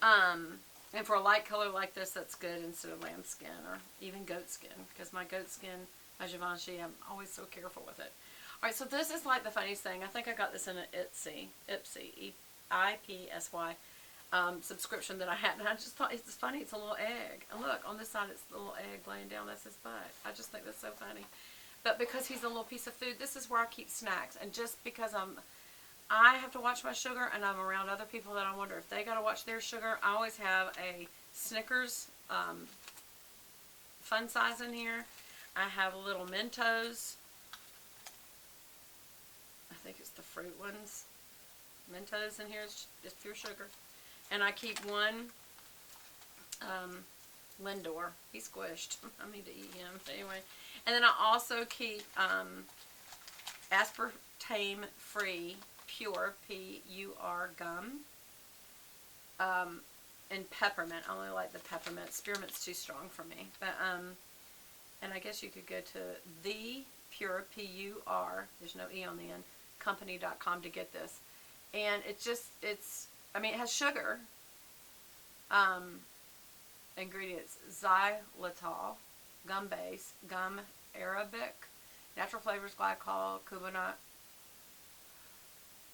And for a light color like this, that's good instead of lambskin or even goat skin, because my goat skin, my Givenchy, I'm always so careful with it. Alright, so this is like the funniest thing. I think I got this in an Ipsy, E-I-P-S-Y, subscription that I had. And I just thought it's funny. It's a little egg. And look, on this side it's the little egg laying down. That's his butt. I just think that's so funny. But because he's a little piece of food, this is where I keep snacks. And just because I have to watch my sugar, and I'm around other people that I wonder if they got to watch their sugar, I always have a Snickers fun size in here. I have little Mentos. I think it's the fruit ones. Mentos in here is just pure sugar. And I keep one Lindor. He's squished. I need to eat him. Anyway. And then I also keep aspartame-free pure, P-U-R, gum. And peppermint. I only like the peppermint. Spearmint's too strong for me. But, and I guess you could go to the pure, P-U-R, there's no E on the end, company.com to get this. And it has sugar. Ingredients: xylitol, gum base, gum arabic, natural flavors, glycol, cubanut,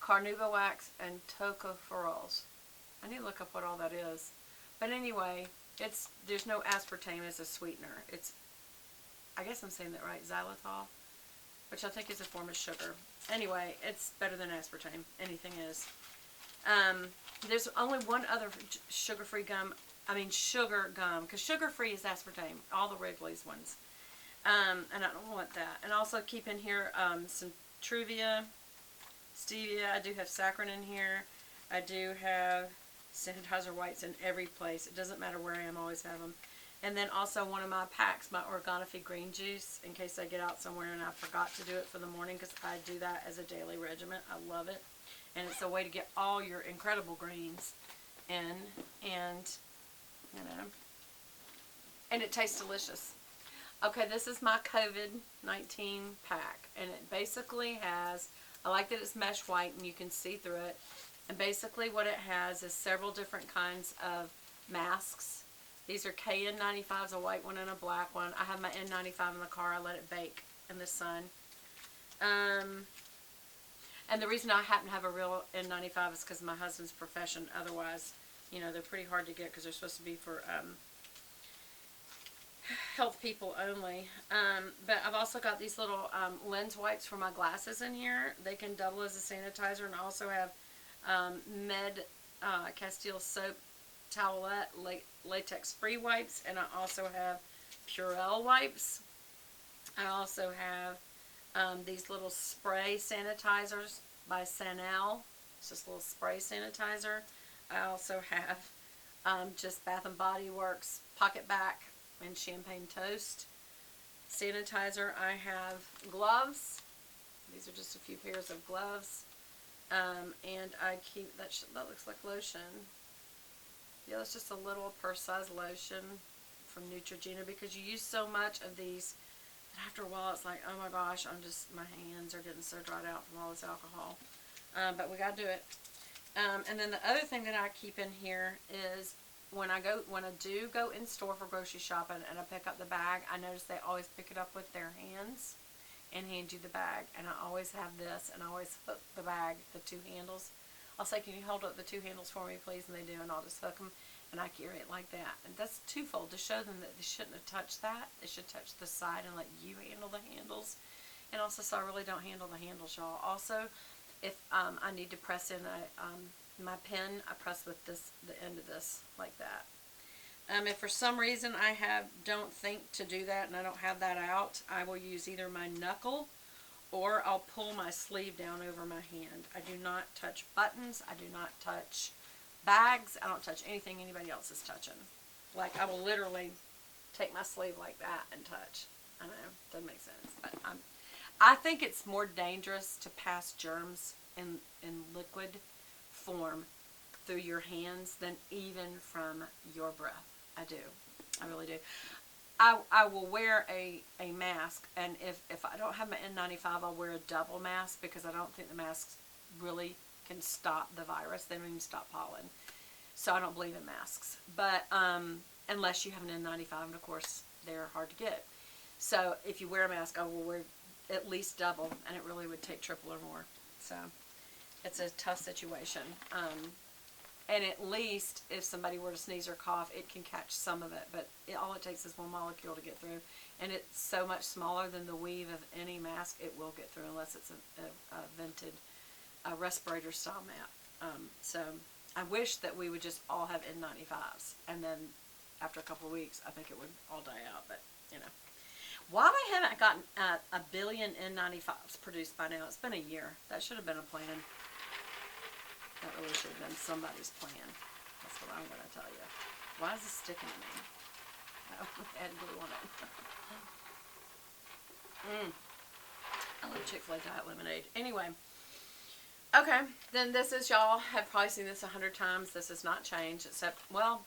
carnauba wax, and tocopherols. I need to look up what all that is. But anyway, there's no aspartame as a sweetener. I guess I'm saying that right, xylitol, which I think is a form of sugar. Anyway, it's better than aspartame. Anything is. There's only one other sugar-free gum. I mean sugar gum, because sugar-free is aspartame. All the Wrigley's ones. And I don't want that. And also keep in here some Truvia, stevia. I do have saccharin in here. I do have sanitizer wipes in every place. It doesn't matter where I am, I always have them. And then also one of my packs, my Organofi green juice, in case I get out somewhere and I forgot to do it for the morning, because I do that as a daily regimen. I love it. And it's a way to get all your incredible greens in, and, you know, and it tastes delicious. Okay, this is my COVID-19 pack, and it basically has, I like that it's mesh white and you can see through it. And basically what it has is several different kinds of masks. These are KN95s, a white one and a black one. I have my N95 in the car. I let it bake in the sun. And the reason I happen to have a real N95 is because of my husband's profession. Otherwise, you know, they're pretty hard to get because they're supposed to be for health people only. But I've also got these little lens wipes for my glasses in here. They can double as a sanitizer, and I also have Med Castile soap towelette latex free wipes, and I also have Purell wipes. I also have these little spray sanitizers by Sanel. It's just a little spray sanitizer. I also have just Bath and Body Works Pocket Back and Champagne Toast sanitizer. I have gloves. These are just a few pairs of gloves. And I keep, that looks like lotion. Yeah, it's just a little purse-sized lotion from Neutrogena, because you use so much of these that after a while it's like, oh my gosh, my hands are getting so dried out from all this alcohol. But we gotta do it. And then the other thing that I keep in here is when I do go in store for grocery shopping and I pick up the bag, I notice they always pick it up with their hands and hand you the bag. And I always have this, and I always hook the bag, the two handles. I'll say, can you hold up the two handles for me, please? And they do, and I'll just hook them, and I carry it like that. And that's twofold, to show them that they shouldn't have touched that. They should touch the side and let you handle the handles. And also, so I really don't handle the handles, y'all. Also, if I need to press in my pen, I press with the end of this like that. If for some reason I don't think to do that and I don't have that out, I will use either my knuckle or I'll pull my sleeve down over my hand. I do not touch buttons. I do not touch bags. I don't touch anything anybody else is touching. Like, I will literally take my sleeve like that and touch. I know, doesn't make sense. But I think it's more dangerous to pass germs in liquid form through your hands than even from your breath. I do. I really do. I will wear a mask, and if I don't have my N95, I'll wear a double mask, because I don't think the masks really can stop the virus. They don't even stop pollen. So I don't believe in masks. But unless you have an N95, and of course they're hard to get. So if you wear a mask, I will wear at least double, and it really would take triple or more. So it's a tough situation. And at least if somebody were to sneeze or cough, it can catch some of it, but all it takes is one molecule to get through. And it's so much smaller than the weave of any mask, it will get through unless it's a vented respirator style mat. So I wish that we would just all have N95s, and then after a couple of weeks, I think it would all die out, but you know. Why I haven't gotten a billion N95s produced by now? It's been a year. That should have been a plan. That really should have been somebody's plan. That's what I'm going to tell you. Why is this sticking to me? Oh, add glue on it. I love Chick-fil-A Diet Lemonade. Anyway. Okay. Then this is, y'all have probably seen this 100 times. This has not changed except, well,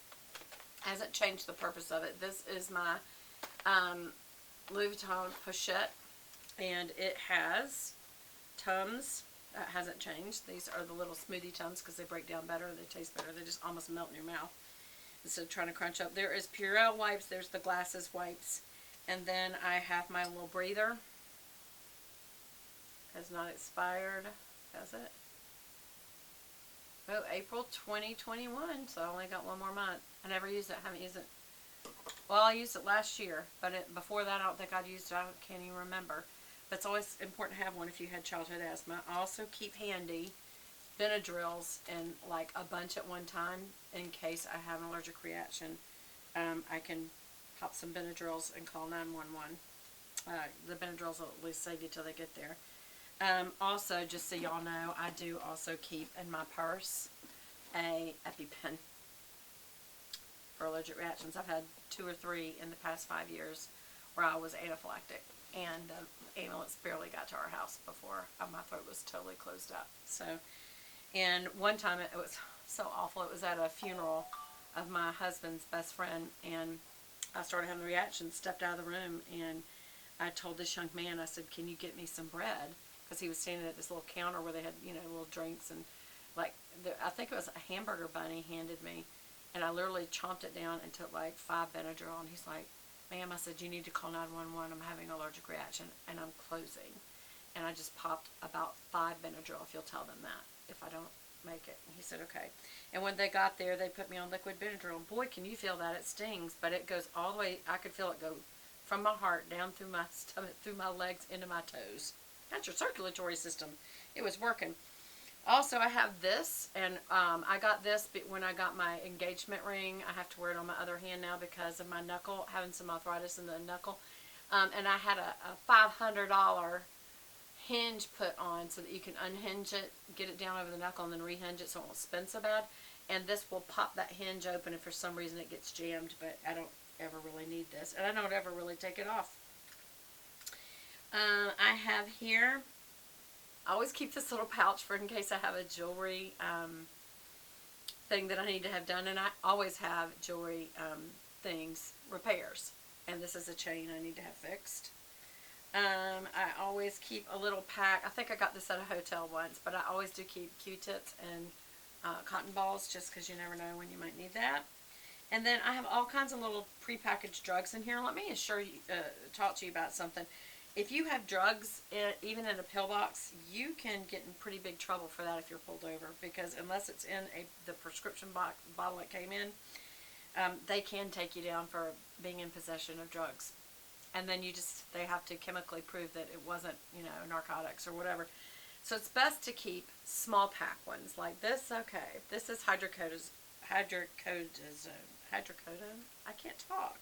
hasn't changed the purpose of it. This is my Louis Vuitton pochette. And it has Tums. That hasn't changed. These are the little smoothie Tums because they break down better. They taste better. They just almost melt in your mouth instead of trying to crunch up. There is Purell wipes. There's the glasses wipes. And then I have my little breather. Has not expired. Has it? Oh, April 2021. So I only got one more month. I never used it. I haven't used it. Well, I used it last year. But before that, I don't think I'd used it. I can't even remember. But it's always important to have one if you had childhood asthma. I also keep handy Benadryls and like a bunch at one time in case I have an allergic reaction. I can pop some Benadryls and call 911. The Benadryls will at least save you till they get there. Also, just so y'all know, I do also keep in my purse a Epipen for allergic reactions. I've had 2 or 3 in the past 5 years where I was anaphylactic. And the ambulance barely got to our house before my throat was totally closed up. So, and one time it was so awful. It was at a funeral of my husband's best friend, and I started having the reaction, stepped out of the room, and I told this young man, I said, can you get me some bread? Because he was standing at this little counter where they had, you know, little drinks, and like, I think it was a hamburger bun he handed me, and I literally chomped it down and took like 5 Benadryl, and he's like, ma'am, I said, you need to call 911. I'm having an allergic reaction, and I'm closing. And I just popped about 5 Benadryl, if you'll tell them that, if I don't make it. And he said, okay. And when they got there, they put me on liquid Benadryl. Boy, can you feel that? It stings, but it goes all the way. I could feel it go from my heart down through my stomach, through my legs, into my toes. That's your circulatory system. It was working. Also, I have this, and I got this when I got my engagement ring. I have to wear it on my other hand now because of my knuckle, having some arthritis in the knuckle. And I had a $500 hinge put on so that you can unhinge it, get it down over the knuckle, and then rehinge it so it won't spin so bad. And this will pop that hinge open if for some reason it gets jammed, but I don't ever really need this. And I don't ever really take it off. I have here... I always keep this little pouch for in case I have a jewelry thing that I need to have done. And I always have jewelry things, repairs. And this is a chain I need to have fixed. I always keep a little pack. I think I got this at a hotel once. But I always do keep Q-tips and cotton balls just because you never know when you might need that. And then I have all kinds of little prepackaged drugs in here. Let me talk to you about something. If you have drugs, even in a pill box, you can get in pretty big trouble for that if you're pulled over. Because unless it's in the prescription bottle it came in, they can take you down for being in possession of drugs. And then they have to chemically prove that it wasn't, you know, narcotics or whatever. So it's best to keep small pack ones like this. Okay, this is hydrocodone. I can't talk.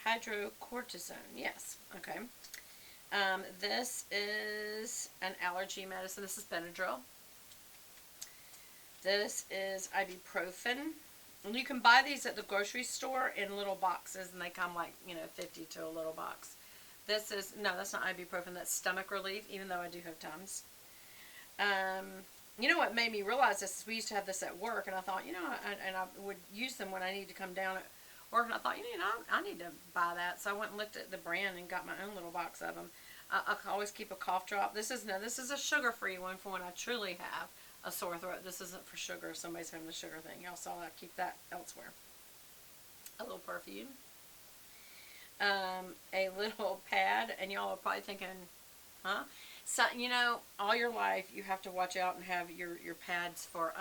Hydrocodone, yes, okay. This is an allergy medicine. This is Benadryl. This is ibuprofen. And you can buy these at the grocery store in little boxes, and they come like, you know, 50 to a little box. This is, no, that's not ibuprofen, that's stomach relief, even though I do have Tums. You know what made me realize this is we used to have this at work, and I thought, you know, and I would use them when I need to come down at work, and I thought, you know, I need to buy that. So I went and looked at the brand and got my own little box of them. I always keep a cough drop. This is a sugar-free one for when I truly have a sore throat. This isn't for sugar. If somebody's having the sugar thing, y'all saw that. Keep that elsewhere. A little perfume. A little pad, and y'all are probably thinking, huh? So, you know, all your life you have to watch out and have your pads for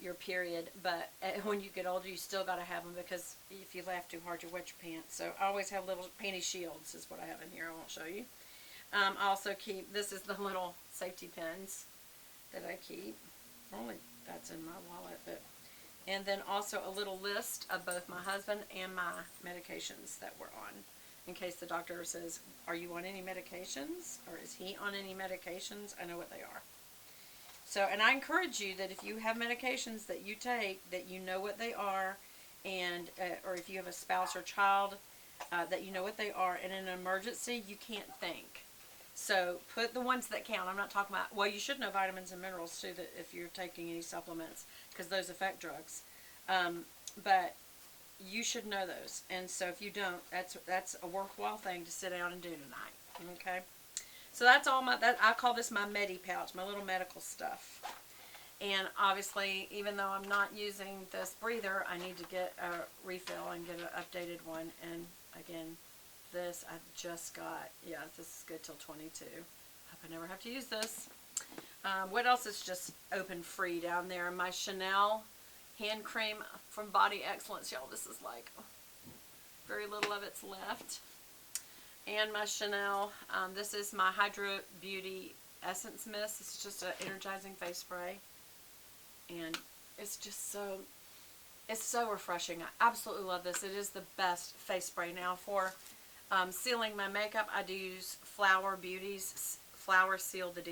your period, but when you get older you still got to have them, because if you laugh too hard you wet your pants. So I always have little panty shields is what I have in here. I won't show you. I also keep, this is the little safety pins that I keep. Only that's in my wallet, but, and then also a little list of both my husband and my medications that we're on, in case the doctor says, are you on any medications, or is he on any medications? I know what they are. So, and I encourage you that if you have medications that you take, that you know what they are, and or if you have a spouse or child, that you know what they are. And in an emergency, you can't think. So put the ones that count. I'm not talking about, well, you should know vitamins and minerals too, that if you're taking any supplements, because those affect drugs. But you should know those. And so if you don't, that's a worthwhile thing to sit down and do tonight. Okay? So that's all I call this my medi pouch, my little medical stuff. And obviously, even though I'm not using this breather, I need to get a refill and get an updated one. And again, this I just got. Yeah, this is good till 22. Hope I never have to use this. What else is just open free down there? My Chanel hand cream from Body Excellence. Y'all, this is like very little of it's left. And my Chanel, this is my Hydro Beauty Essence Mist. It's just an energizing face spray. And it's just it's so refreshing. I absolutely love this. It is the best face spray. Now for sealing my makeup, I do use Flower Beauty's Flower Seal the Deal.